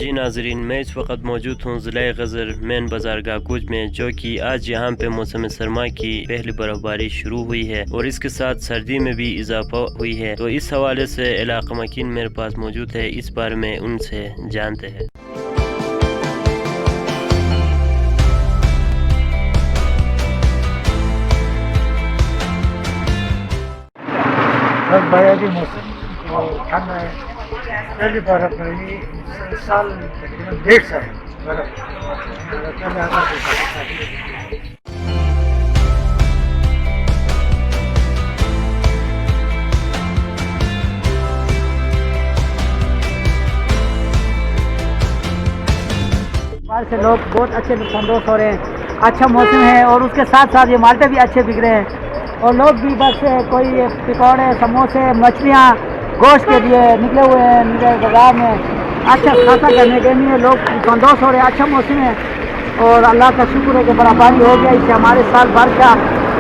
जी नाजरीन, मैं इस वक्त मौजूद हूँ ज़िला गज़र मेन बाज़ार गाकुज में, जो कि आज यहाँ पे मौसम सरमा की पहली बर्फबारी शुरू हुई है और इसके साथ सर्दी में भी इजाफा हुई है। तो इस हवाले से इलाका मकीन मेरे पास मौजूद है, इस बारे में उनसे जानते हैं। बस भैया जी मौसम तो ठंड है। पहली बर्फ रही इस साल तकरीबन 1.5 साल बर्फ पहले आता था। बाहर से लोग बहुत अच्छे लुत्फ़अंदोज़ हो रहे हैं। अच्छा मौसम है और उसके साथ साथ ये माल्टे भी अच्छे बिक रहे हैं और लोग भी बस कोई पकौड़े, समोसे, मछलियाँ, गोश्त के लिए निकले हुए हैं बाज़ार में। अच्छा खासा करने के लिए लोग लुत्फ़अंदोज़ हो रहे हैं। अच्छा मौसम है और अल्लाह का शुक्र है कि बर्फ़बारी हो गया। इससे हमारे साल भर का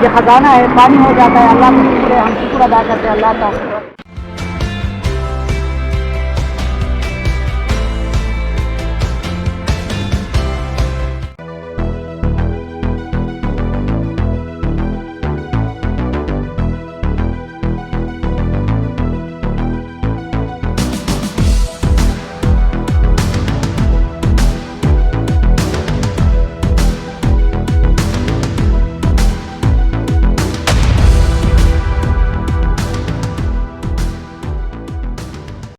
ये ख़जाना है पानी हो जाता है। अल्लाह का शुक्र है, हम शुक्र अदा करते हैं अल्लाह का।